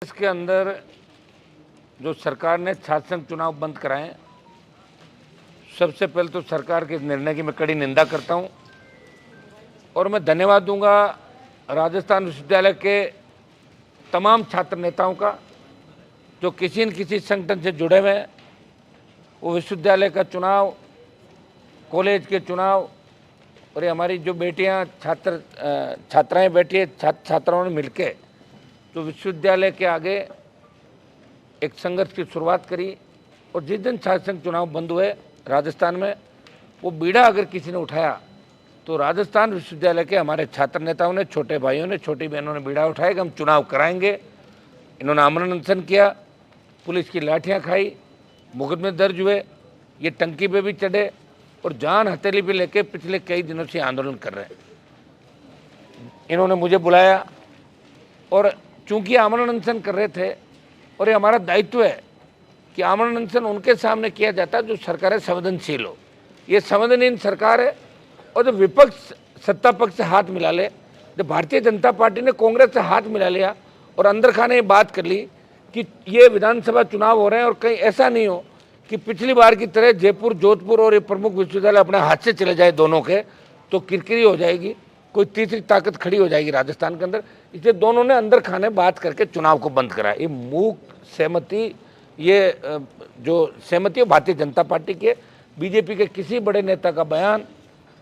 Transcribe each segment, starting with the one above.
इसके अंदर जो सरकार ने छात्र संघ चुनाव बंद कराए, सबसे पहले तो सरकार के निर्णय की मैं कड़ी निंदा करता हूं और मैं धन्यवाद दूंगा राजस्थान विश्वविद्यालय के तमाम छात्र नेताओं का जो किसी न किसी संगठन से जुड़े हुए हैं। वो विश्वविद्यालय का चुनाव, कॉलेज के चुनाव और ये हमारी जो बेटियां छात्राएं बैठी है, छात्राओं ने मिलकर जो विश्वविद्यालय के आगे एक संघर्ष की शुरुआत करी। और जिस दिन छात्र संघ चुनाव बंद हुए राजस्थान में, वो बीड़ा अगर किसी ने उठाया तो राजस्थान विश्वविद्यालय के हमारे छात्र नेताओं ने, छोटे भाइयों ने, छोटी बहनों ने बीड़ा उठाया कि हम चुनाव कराएंगे। इन्होंने आमरण अनशन किया, पुलिस की लाठियां खाई, मुकदमे दर्ज हुए, ये टंकी पे भी चढ़े और जान हथेली पे लेके पिछले कई दिनों से आंदोलन कर रहे हैं। इन्होंने मुझे बुलाया और चूंकि आमरण अनशन कर रहे थे और ये हमारा दायित्व है कि आमरण अनशन उनके सामने किया जाता है जो सरकारें संवेदनशील हो। ये संवेदनहीन सरकार है और जब विपक्ष सत्ता पक्ष से हाथ मिला ले, जब भारतीय जनता पार्टी ने कांग्रेस से हाथ मिला लिया और अंदर खाने ये बात कर ली कि ये विधानसभा चुनाव हो रहे हैं और कहीं ऐसा नहीं हो कि पिछली बार की तरह जयपुर, जोधपुर और ये प्रमुख विश्वविद्यालय अपने हाथ से चले जाए दोनों के, तो किरकिरी हो जाएगी, कोई तीसरी ताकत खड़ी हो जाएगी राजस्थान के अंदर। इसलिए दोनों ने अंदर खाने बात करके चुनाव को बंद कराया। ये मूक सहमति, ये जो सहमति है भारतीय जनता पार्टी के, बीजेपी के किसी बड़े नेता का बयान,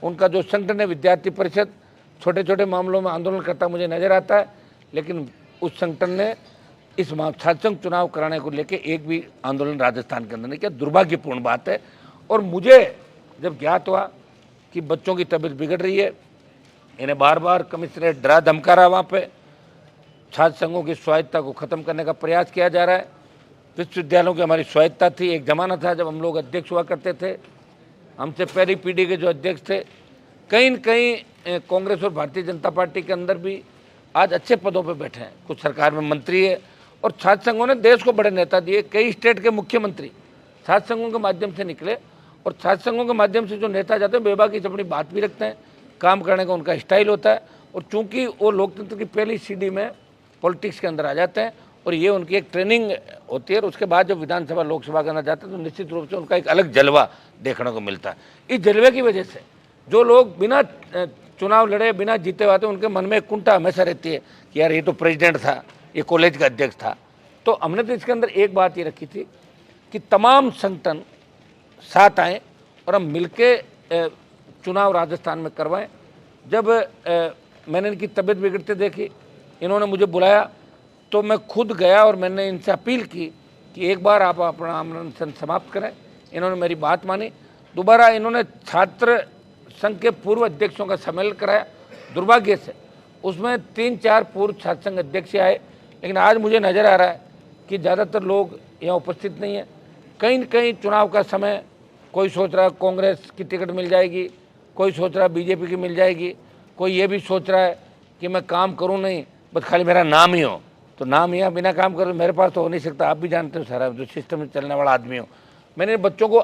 उनका जो संगठन है विद्यार्थी परिषद, छोटे छोटे मामलों में आंदोलन करता मुझे नजर आता है, लेकिन उस संगठन ने इस छात्र संघ चुनाव कराने को लेकर एक भी आंदोलन राजस्थान के अंदर नहीं किया। दुर्भाग्यपूर्ण बात है। और मुझे जब ज्ञात हुआ कि बच्चों की तबीयत बिगड़ रही है, इन्हें बार बार कमिश्नरेट डरा धमका रहा, वहाँ पे छात्र संघों की स्वायत्ता को ख़त्म करने का प्रयास किया जा रहा है। विश्वविद्यालयों की हमारी स्वायत्ता थी, एक ज़माना था जब हम लोग अध्यक्ष हुआ करते थे, हमसे पहली पीढ़ी के जो अध्यक्ष थे, कहीं न कहीं कांग्रेस और भारतीय जनता पार्टी के अंदर भी आज अच्छे पदों पर बैठे हैं, कुछ सरकार में मंत्री है। और छात्र संघों ने देश को बड़े नेता दिए, कई स्टेट के मुख्यमंत्री छात्र संघों के माध्यम से निकले। और छात्र संघों के माध्यम से जो नेता जाते हैं बेबाकी से अपनी बात भी रखते हैं, काम करने का उनका स्टाइल होता है। और चूंकि वो लोकतंत्र की पहली सीढ़ी में पॉलिटिक्स के अंदर आ जाते हैं और ये उनकी एक ट्रेनिंग होती है, और उसके बाद जब विधानसभा लोकसभा के अंदर जाते हैं तो निश्चित रूप से उनका एक अलग जलवा देखने को मिलता है। इस जलवे की वजह से जो लोग बिना चुनाव लड़े, बिना जीते हुए आते हैं, उनके मन में एक कुंठा हमेशा रहती है कि यार ये तो प्रेसिडेंट था, ये कॉलेज का अध्यक्ष था। तो हमने तो इसके अंदर एक बात ये रखी थी कि तमाम संगठन साथ आएँ और हम मिलके चुनाव राजस्थान में करवाएं। जब मैंने इनकी तबीयत बिगड़ते देखी, इन्होंने मुझे बुलाया तो मैं खुद गया और मैंने इनसे अपील की कि एक बार आप अपना आमरण अनशन समाप्त करें। इन्होंने मेरी बात मानी। दोबारा इन्होंने छात्र संघ के पूर्व अध्यक्षों का सम्मेलन कराया। दुर्भाग्य से उसमें 3-4 पूर्व छात्र संघ अध्यक्ष आए, लेकिन आज मुझे नज़र आ रहा है कि ज़्यादातर लोग यहाँ उपस्थित नहीं है। कहीं न कहीं चुनाव का समय, कोई सोच रहा है कांग्रेस की टिकट मिल जाएगी, कोई सोच रहा है बीजेपी की मिल जाएगी, कोई ये भी सोच रहा है कि मैं काम करूँ नहीं, बस खाली मेरा नाम ही हो। तो नाम यहाँ बिना काम करे मेरे पास तो हो नहीं सकता। आप भी जानते हो सारा जो सिस्टम में चलने वाला आदमी हो। मैंने बच्चों को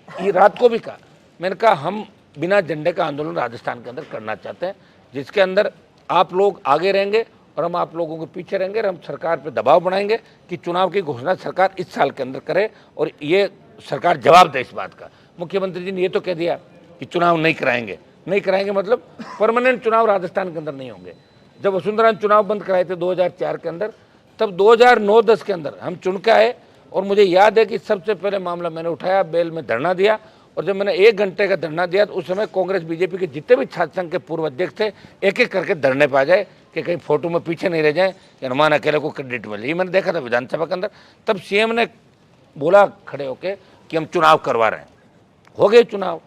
ये रात को भी कहा, मैंने कहा हम बिना झंडे का आंदोलन राजस्थान के अंदर करना चाहते हैं, जिसके अंदर आप लोग आगे रहेंगे और हम आप लोगों के पीछे रहेंगे। और हम सरकार पर दबाव बनाएंगे कि चुनाव की घोषणा सरकार इस साल के अंदर करे और ये सरकार जवाब दे इस बात का। मुख्यमंत्री जी ने ये तो कह दिया कि चुनाव नहीं कराएंगे मतलब परमानेंट चुनाव राजस्थान के अंदर नहीं होंगे। जब वसुंधरा ने चुनाव बंद कराए थे 2004 के अंदर, तब 2009-10 के अंदर हम चुन के आए। और मुझे याद है कि सबसे पहले मामला मैंने उठाया, बेल में धरना दिया। और जब मैंने 1 घंटे का धरना दिया तो उस समय कांग्रेस बीजेपी के जितने भी छात्र संघ के पूर्व अध्यक्ष थे एक एक करके धरने पे आ जाए कि कहीं फोटो में पीछे नहीं रह जाए, हनुमान अकेले को क्रेडिट मिले। ये मैंने देखा था विधानसभा के अंदर। तब सीएम ने बोला खड़े होके कि हम चुनाव करवा रहे हैं। हो गए चुनाव।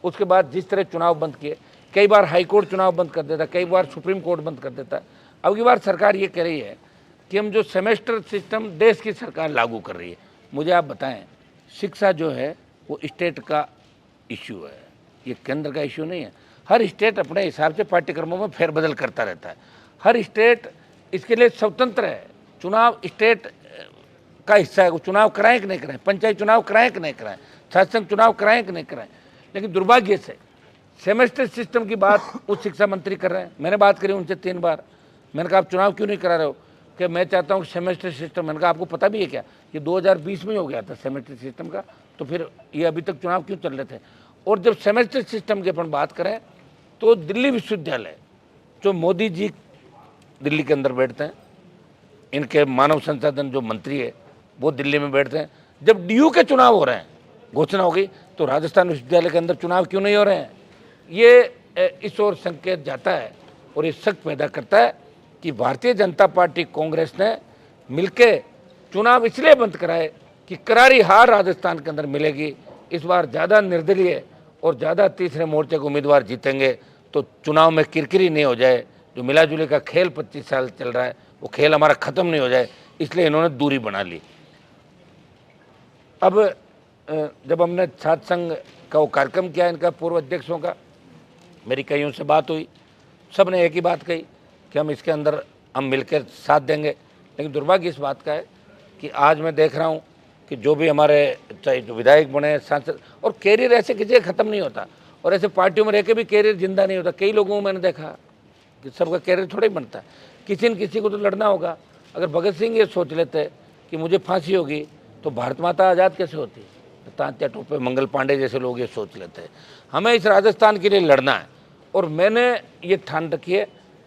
उसके बाद जिस तरह चुनाव बंद किए, कई बार हाईकोर्ट चुनाव बंद कर देता, कई बार सुप्रीम कोर्ट बंद कर देता। अब की बार सरकार ये कह रही है कि हम जो सेमेस्टर सिस्टम देश की सरकार लागू कर रही है। मुझे आप बताएं, शिक्षा जो है वो स्टेट का इश्यू है, ये केंद्र का इश्यू नहीं है। हर स्टेट अपने हिसाब से पाठ्यक्रमों में फेरबदल करता रहता है। हर स्टेट इसके लिए स्वतंत्र है। चुनाव स्टेट का हिस्सा है, वो चुनाव कराएं कि नहीं कराएं, पंचायत चुनाव कराएं कि नहीं कराएं, छात्र संघ चुनाव कराएं कि नहीं कराएं। लेकिन दुर्भाग्य से सेमेस्टर सिस्टम की बात उच्च शिक्षा मंत्री कर रहे हैं। मैंने बात करी उनसे 3 बार। मैंने कहा आप चुनाव क्यों नहीं करा रहे हो? कि मैं चाहता हूँ सेमेस्टर सिस्टम। मैंने कहा आपको पता भी है क्या, ये 2020 में हो गया था सेमेस्टर सिस्टम का, तो फिर ये अभी तक चुनाव क्यों चल रहे थे। और जब सेमेस्टर सिस्टम की अपन बात करें तो दिल्ली विश्वविद्यालय, जो मोदी जी दिल्ली के अंदर बैठते हैं, इनके मानव संसाधन जो मंत्री है वो दिल्ली में बैठते हैं। जब डीयू के चुनाव हो रहे हैं, घोषणा हो गई, तो राजस्थान विश्वविद्यालय के अंदर चुनाव क्यों नहीं हो रहे हैं। ये इस ओर संकेत जाता है और ये शक पैदा करता है कि भारतीय जनता पार्टी कांग्रेस ने मिलके चुनाव इसलिए बंद कराए कि करारी हार राजस्थान के अंदर मिलेगी। इस बार ज़्यादा निर्दलीय और ज़्यादा तीसरे मोर्चे के उम्मीदवार जीतेंगे तो चुनाव में किरकिरी नहीं हो जाए, जो मिला जुले का खेल 25 साल चल रहा है वो खेल हमारा ख़त्म नहीं हो जाए, इसलिए इन्होंने दूरी बना ली। अब जब हमने छात्र संघ का वो कार्यक्रम किया इनका पूर्व अध्यक्षों का, मेरी कईयों से बात हुई, सब ने एक ही बात कही कि हम इसके अंदर हम मिलकर साथ देंगे। लेकिन दुर्भाग्य इस बात का है कि आज मैं देख रहा हूँ कि जो भी हमारे चाहे जो विधायक बने, सांसद, और कैरियर ऐसे किसी का ख़त्म नहीं होता, और ऐसे पार्टियों में रह के भी कैरियर जिंदा नहीं होता। कई लोगों को मैंने देखा कि सबका कैरियर थोड़ा ही बनता है, किसी न किसी को तो लड़ना होगा। अगर भगत सिंह ये सोच लेते कि मुझे फांसी होगी तो भारत माता आज़ाद कैसे होती। तात्या टोपे, मंगल पांडे जैसे लोग ये सोच लेते हैं। हमें इस राजस्थान के लिए लड़ना है, और मैंने ये ठान रखी है,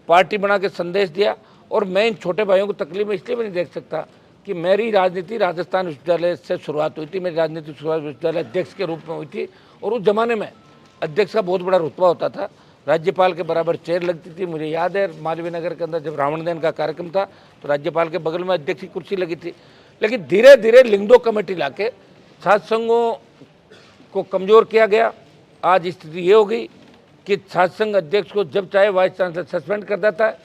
पार्टी बना के संदेश दिया। और मैं इन छोटे भाइयों को तकलीफ में इसलिए भी नहीं देख सकता कि मेरी राजनीति राजस्थान विश्वविद्यालय से शुरुआत हुई थी। मेरी राजनीति शुरुआत विश्वविद्यालय अध्यक्ष के रूप में हुई थी, और उस जमाने में अध्यक्ष का बहुत बड़ा रुतबा होता था, राज्यपाल के बराबर चेयर लगती थी। मुझे याद है मालवीय नगर के अंदर जब रावण दहन का कार्यक्रम था तो राज्यपाल के बगल में अध्यक्ष की कुर्सी लगी थी। लेकिन धीरे धीरे लिंगदो कमेटी लाके छात्र संघों को कमज़ोर किया गया। आज स्थिति ये हो गई कि छात्र संघ अध्यक्ष को जब चाहे वाइस चांसलर सस्पेंड कर देता है।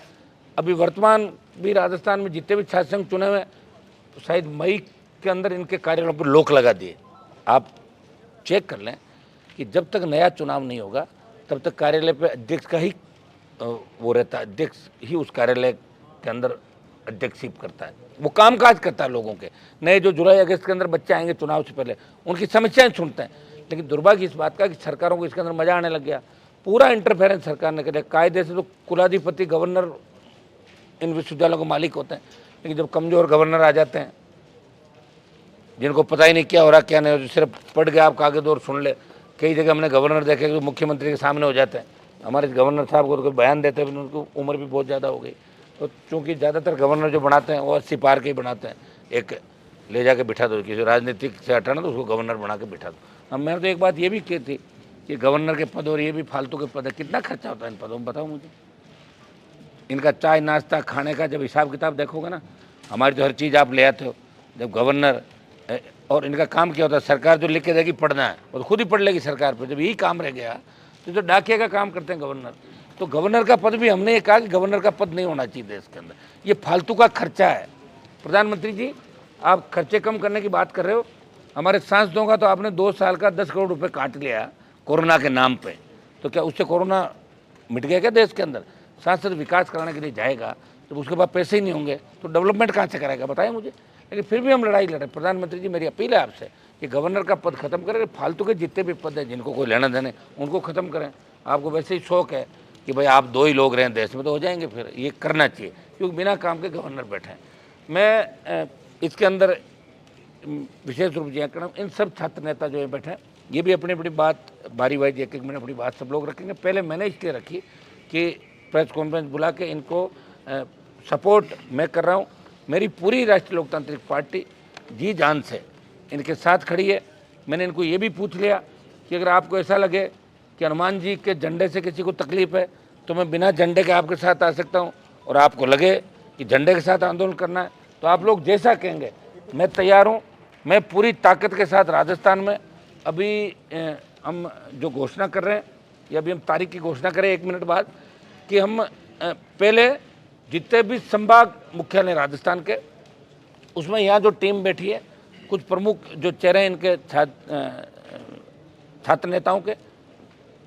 अभी वर्तमान भी राजस्थान में जितने भी छात्र संघ चुने हुए, शायद मई के अंदर इनके कार्यालयों पर लोक लगा दिए। आप चेक कर लें कि जब तक नया चुनाव नहीं होगा तब तक कार्यालय पे अध्यक्ष का ही वो रहता है, अध्यक्ष ही उस कार्यालय के अंदर अध्यक्षशिप करता है, वो कामकाज करता है लोगों के। नए जो जुलाई अगस्त के अंदर बच्चे आएंगे चुनाव से पहले, उनकी समस्याएं सुनते हैं। लेकिन दुर्भाग्य इस बात का कि सरकारों को इसके अंदर मजा आने लग गया, पूरा इंटरफेरेंस सरकार ने किया। कायदे से तो कुलाधिपति गवर्नर इन विश्वविद्यालयों के मालिक होते हैं, लेकिन जब कमजोर गवर्नर आ जाते हैं जिनको पता ही नहीं क्या हो रहा क्या नहीं, सिर्फ पढ़ गया आप कागज और सुन ले। कई जगह हमने गवर्नर देखे जो मुख्यमंत्री के सामने हो जाते हैं। हमारे गवर्नर साहब को तो बयान देते हैं, उनको उम्र भी बहुत ज़्यादा हो गई। तो चूँकि ज़्यादातर गवर्नर जो बनाते हैं वो 80 पार के ही बनाते हैं। एक ले जाके बिठा दो, किसी राजनीतिक से हटाना तो उसको गवर्नर बना के बिठा दो। अब मैंने तो एक बात ये भी की थी कि गवर्नर के पद और ये भी फालतू के पद है, कितना खर्चा होता है इन पदों में बताओ मुझे। इनका चाय नाश्ता खाने का जब हिसाब किताब देखोगे ना, हमारी तो हर चीज़ आप ले आते हो। जब गवर्नर और इनका काम क्या होता है, सरकार जो लिख के देगी पढ़ना है, वो तो खुद ही पढ़ लेगी सरकार पर। जब यही काम रह गया तो जो डाकिया का काम करते हैं गवर्नर, तो गवर्नर का पद भी हमने ये कहा कि गवर्नर का पद नहीं होना चाहिए देश के अंदर, ये फालतू का खर्चा है। प्रधानमंत्री जी, आप खर्चे कम करने की बात कर रहे हो, हमारे सांसदों का तो आपने 2 साल का 10 करोड़ रुपए काट लिया कोरोना के नाम पे, तो क्या उससे कोरोना मिट गया क्या देश के अंदर। सांसद विकास कराने के लिए जाएगा, जब उसके पास पैसे ही नहीं होंगे तो डेवलपमेंट कहाँ से कराएगा बताएं मुझे। लेकिन फिर भी हम लड़ाई लड़ रहे। प्रधानमंत्री जी, मेरी अपील है आपसे कि गवर्नर का पद खत्म करें, फालतू के जितने भी पद हैं जिनको कोई लेना देने उनको ख़त्म करें। आपको वैसे ही शौक है कि भाई आप 2 ही लोग रहें देश में, तो हो जाएंगे। फिर ये करना चाहिए, क्योंकि बिना काम के गवर्नर बैठे हैं। मैं इसके अंदर विशेष रूप से करना, इन सब छात्र नेता जो है बैठे हैं, ये भी अपनी अपनी बात बारी वाइज एक मिनट अपनी बात सब लोग रखेंगे। पहले मैंने इसलिए रखी कि प्रेस कॉन्फ्रेंस बुला के इनको सपोर्ट मैं कर रहा हूँ। मेरी पूरी राष्ट्रीय लोकतांत्रिक पार्टी जी जान से इनके साथ खड़ी है। मैंने इनको ये भी पूछ लिया कि अगर आपको ऐसा लगे कि हनुमान जी के झंडे से किसी को तकलीफ है तो मैं बिना झंडे के आपके साथ आ सकता हूँ, और आपको लगे कि झंडे के साथ आंदोलन करना है तो आप लोग जैसा कहेंगे मैं तैयार हूँ। मैं पूरी ताकत के साथ राजस्थान में अभी हम जो घोषणा कर रहे हैं, या अभी हम तारीख की घोषणा करें 1 मिनट बाद, कि हम पहले जितने भी संभाग मुख्यालय राजस्थान के, उसमें यहाँ जो टीम बैठी है, कुछ प्रमुख जो चेहरे हैं इनके छात्र नेताओं के,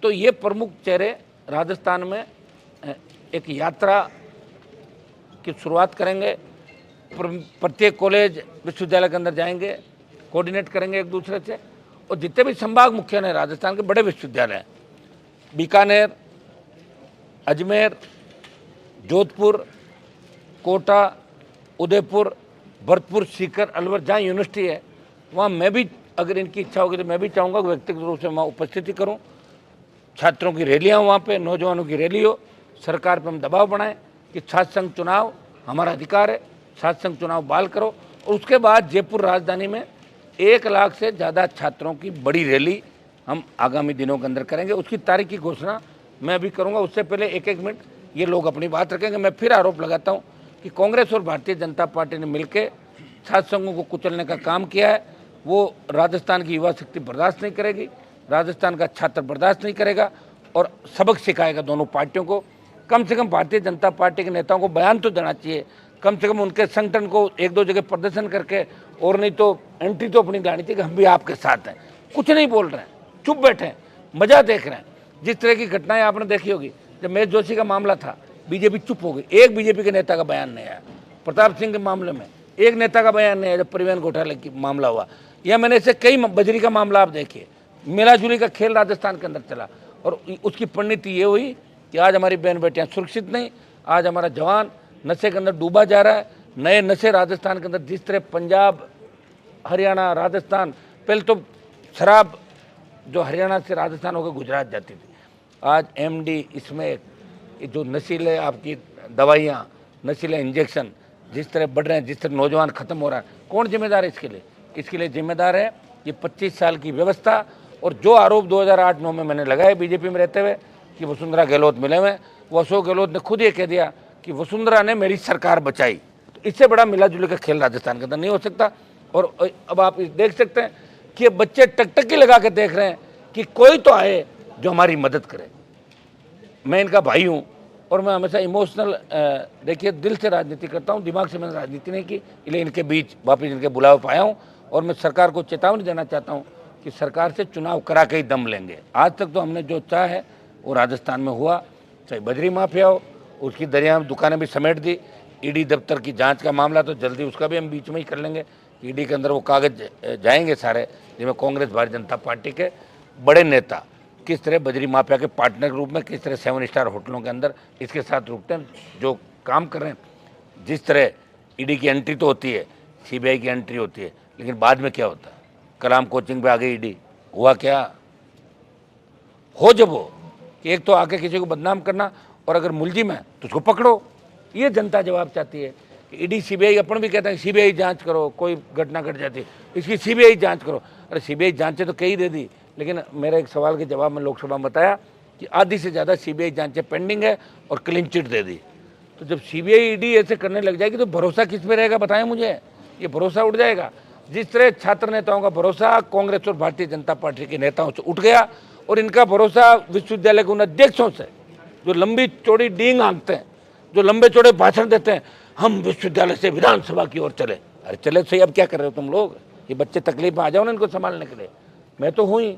तो ये प्रमुख चेहरे राजस्थान में एक यात्रा की शुरुआत करेंगे। प्रत्येक कॉलेज विश्वविद्यालय के अंदर जाएंगे, कोऑर्डिनेट करेंगे एक दूसरे से। और जितने भी संभाग मुख्यालय राजस्थान के बड़े विश्वविद्यालय हैं, बीकानेर, अजमेर, जोधपुर, कोटा, उदयपुर, भरतपुर, सीकर, अलवर, जहाँ यूनिवर्सिटी है वहाँ मैं भी, अगर इनकी इच्छा होगी तो मैं भी चाहूँगा कि व्यक्तिगत रूप से वहाँ उपस्थिति करूँ। छात्रों की रैलियाँ वहाँ पे, नौजवानों की रैली हो, सरकार पर हम दबाव बनाएं कि छात्र संघ चुनाव हमारा अधिकार है, छात्र संघ चुनाव बहाल करो। और उसके बाद जयपुर राजधानी में 1 लाख से ज़्यादा छात्रों की बड़ी रैली हम आगामी दिनों के अंदर करेंगे। उसकी तारीख की घोषणा मैं अभी करूंगा, उससे पहले एक मिनट ये लोग अपनी बात रखेंगे। मैं फिर आरोप लगाता हूं कि कांग्रेस और भारतीय जनता पार्टी ने मिलकर छात्र संघों को कुचलने का काम किया है। वो राजस्थान की युवा शक्ति बर्दाश्त नहीं करेगी, राजस्थान का छात्र बर्दाश्त नहीं करेगा और सबक सिखाएगा दोनों पार्टियों को। कम से कम भारतीय जनता पार्टी के नेताओं को बयान तो देना चाहिए, कम से कम उनके संगठन को 1-2 जगह प्रदर्शन करके, और नहीं तो एंट्री तो अपनी लानी चाहिए कि हम भी आपके साथ हैं। कुछ नहीं बोल रहे हैं, चुप बैठे हैं, मजा देख रहे हैं। जिस तरह की घटनाएं आपने देखी होगी, जब महेश जोशी का मामला था बीजेपी चुप हो गई, एक बीजेपी के नेता का बयान नहीं आया। प्रताप सिंह के मामले में एक नेता का बयान नहीं आया जब परिवहन घोटाले की मामला हुआ, या मैंने ऐसे कई, बजरी का मामला आप देखिए, मिलाजुली का खेल राजस्थान के अंदर चला और उसकी परिणति ये हुई कि आज हमारी बहन बेटियां सुरक्षित नहीं, आज हमारा जवान नशे के अंदर डूबा जा रहा है। नए नशे राजस्थान के अंदर, जिस तरह पंजाब, हरियाणा, राजस्थान, पहले तो शराब जो हरियाणा से राजस्थान होकर गुजरात जाती थी, आज एमडी, इसमें जो नशीले आपकी दवाइयाँ, नशीले इंजेक्शन जिस तरह बढ़ रहे हैं, जिस तरह नौजवान खत्म हो रहा है, कौन जिम्मेदार है इसके लिए? इसके लिए जिम्मेदार है ये 25 साल की व्यवस्था। और जो आरोप 2008-9 में मैंने लगाए बीजेपी में रहते हुए कि वसुंधरा गहलोत मिले हुए, वो अशोक गहलोत ने खुद ये कह दिया कि वसुंधरा ने मेरी सरकार बचाई। तो इससे बड़ा मिलाजुली का खेल राजस्थान के अंदर नहीं हो सकता। और अब आप देख सकते हैं कि बच्चे टकटकी लगा के देख रहे हैं कि कोई तो आए जो हमारी मदद करे। मैं इनका भाई हूँ और मैं हमेशा इमोशनल, देखिए, दिल से राजनीति करता हूँ, दिमाग से मैंने राजनीति नहीं की, इसलिए इनके बीच वापिस इनके बुलाव पाया हूँ। और मैं सरकार को चेतावनी देना चाहता हूँ कि सरकार से चुनाव करा के ही दम लेंगे। आज तक तो हमने जो चाहा है वो राजस्थान में हुआ, चाहे बजरी माफिया हो, उसकी दरिया दुकानें भी समेट दी। ईडी दफ्तर की जांच का मामला तो जल्दी उसका भी हम बीच में ही कर लेंगे। ईडी के अंदर वो कागज जाएंगे सारे, जिसमें कांग्रेस, भारतीय जनता पार्टी के बड़े नेता किस तरह बजरी माफिया के पार्टनर के रूप में, किस तरह 7 स्टार होटलों के अंदर इसके साथ रुकते हैं, जो काम कर रहे हैं। जिस तरह ईडी की एंट्री तो होती है, सीबीआई की एंट्री होती है, लेकिन बाद में क्या होता है? कलाम कोचिंग पे आ गई ईडी, हुआ क्या? हो जब हो कि एक तो आके किसी को बदनाम करना, और अगर मुलजिम है तो उसको पकड़ो। ये जनता जवाब चाहती है कि ईडी, सीबीआई, अपन भी कहते हैं सीबीआई जांच करो, कोई घटना घट जाती है इसकी सीबीआई जांच करो। अरे सीबीआई जांचें तो कई दे दी, लेकिन मेरे एक सवाल के जवाब में लोकसभा में बताया कि आधी से ज़्यादा सीबीआई जांचें पेंडिंग है और क्लीन चिट दे दी। तो जब सीबीआई ईडी ऐसे करने लग जाएगी तो भरोसा किस पे रहेगा, बताएं मुझे? ये भरोसा उठ जाएगा। जिस तरह छात्र नेताओं का भरोसा कांग्रेस और भारतीय जनता पार्टी के नेताओं से उठ गया, और इनका भरोसा विश्वविद्यालय के उन अध्यक्षों से जो लंबी चौड़ी डींग हाँकते हैं, जो लंबे चौड़े भाषण देते हैं, हम विश्वविद्यालय से विधानसभा की ओर चले। अरे चले सही, अब क्या कर रहे हो तुम लोग? ये बच्चे तकलीफ में आ जाओ ना इनको संभालने के लिए। मैं तो हूँ ही,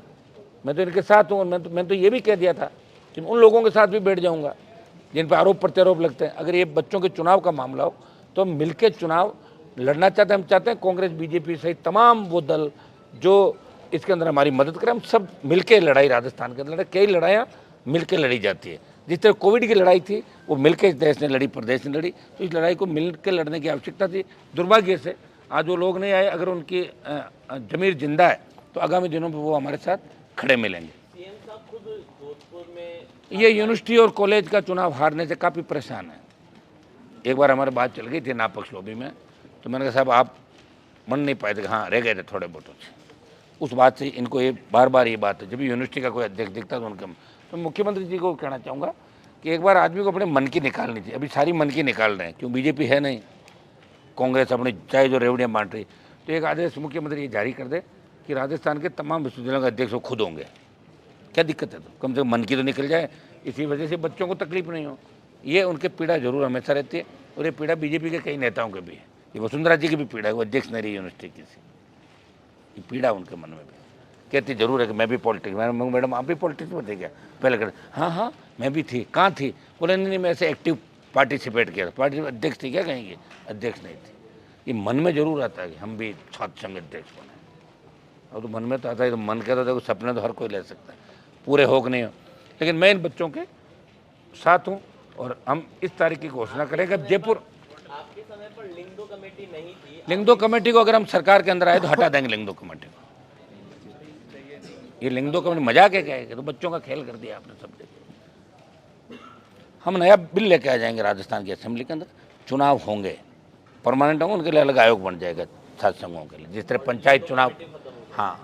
मैं तो इनके साथ हूँ। मैं तो ये भी कह दिया था कि उन लोगों के साथ भी बैठ जाऊँगा जिन पर आरोप प्रत्यारोप लगते हैं। अगर ये बच्चों के चुनाव का मामला हो तो हम मिलकर चुनाव लड़ना चाहते हैं। हम चाहते हैं कांग्रेस, बीजेपी सहित तमाम वो दल जो इसके अंदर हमारी मदद करें, हम सब मिलकर लड़ाई राजस्थान के अंदर, कई लड़ाइयाँ मिलकर लड़ी जाती है। जिस तरह कोविड की लड़ाई थी वो मिलकर इस देश ने लड़ी, प्रदेश ने लड़ी, तो इस लड़ाई को मिलकर लड़ने की आवश्यकता थी। दुर्भाग्य से आज वो लोग नहीं आए। अगर उनकी जमीर जिंदा है तो आगामी दिनों में वो हमारे साथ खड़े मिलेंगे। सीएम साहब खुद जोधपुर में ये यूनिवर्सिटी और कॉलेज का चुनाव हारने से काफ़ी परेशान है। एक बार हमारी बात चल गई थी नापक्ष लॉबी में, तो मैंने कहा साहब आप मन नहीं पाए थे, हाँ रह गए थे थोड़े वोटों से। उस बात से इनको ये बार बार ये बात है, जब यूनिवर्सिटी का कोई अध्यक्ष दिखता तो उनका, तो मुख्यमंत्री जी को कहना चाहूँगा कि एक बार आदमी को अपने मन की निकालनी चाहिए। अभी सारी मन की निकाल रहे हैं, क्यों? बीजेपी है नहीं, कांग्रेस अपनी चाहे जो रेवड़ियाँ बांट रही। तो एक आदेश मुख्यमंत्री ये जारी कर दे कि राजस्थान के तमाम विश्वविद्यालयों के अध्यक्ष खुद होंगे। क्या दिक्कत है? तो कम से कम मन की तो निकल जाए, इसी वजह से बच्चों को तकलीफ नहीं हो। ये उनके पीड़ा जरूर हमेशा रहती है, और ये पीड़ा बीजेपी के कई नेताओं के भी है। ये वसुंधरा जी की भी पीड़ा है, वो अध्यक्ष नहीं रही यूनिवर्सिटी की, ये पीड़ा उनके मन में भी। कहती जरूर है कि मैं भी पॉलिटिक्स, मैडम आप भी पॉलिटिक्स में थे क्या? पहले कर, हाँ मैं भी थी। कहाँ थी? बोले नहीं मैं ऐसे एक्टिव पार्टिसिपेट किया था। पार्टी अध्यक्ष थी क्या? कहेंगे अध्यक्ष नहीं थी। ये मन में जरूर आता है कि हम भी छात्र संघ अध्यक्ष बने, और तो मन में तो आता है, तो मन के तो देखो सपने तो हर कोई ले सकता है, पूरे हो कि नहीं हो। लेकिन मैं इन बच्चों के साथ हूँ और हम इस तारीख की घोषणा करेंगे। जयपुर आपके समय पर लिंगदो कमेटी नहीं थी। लिंगदो कमेटी को अगर हम सरकार के अंदर आए तो हटा देंगे लिंगदो कमेटी को। ये लिंगदो कमेटी मजाक है क्या है? तो बच्चों का खेल कर दिया आपने सब जगह। हम नया बिल लेके आ जाएंगे राजस्थान की असेंबली के अंदर, चुनाव होंगे परमानेंट होंगे, उनके लिए अलग आयोग बन जाएगा सत्संगों के लिए, जिस तरह पंचायत चुनाव। हाँ,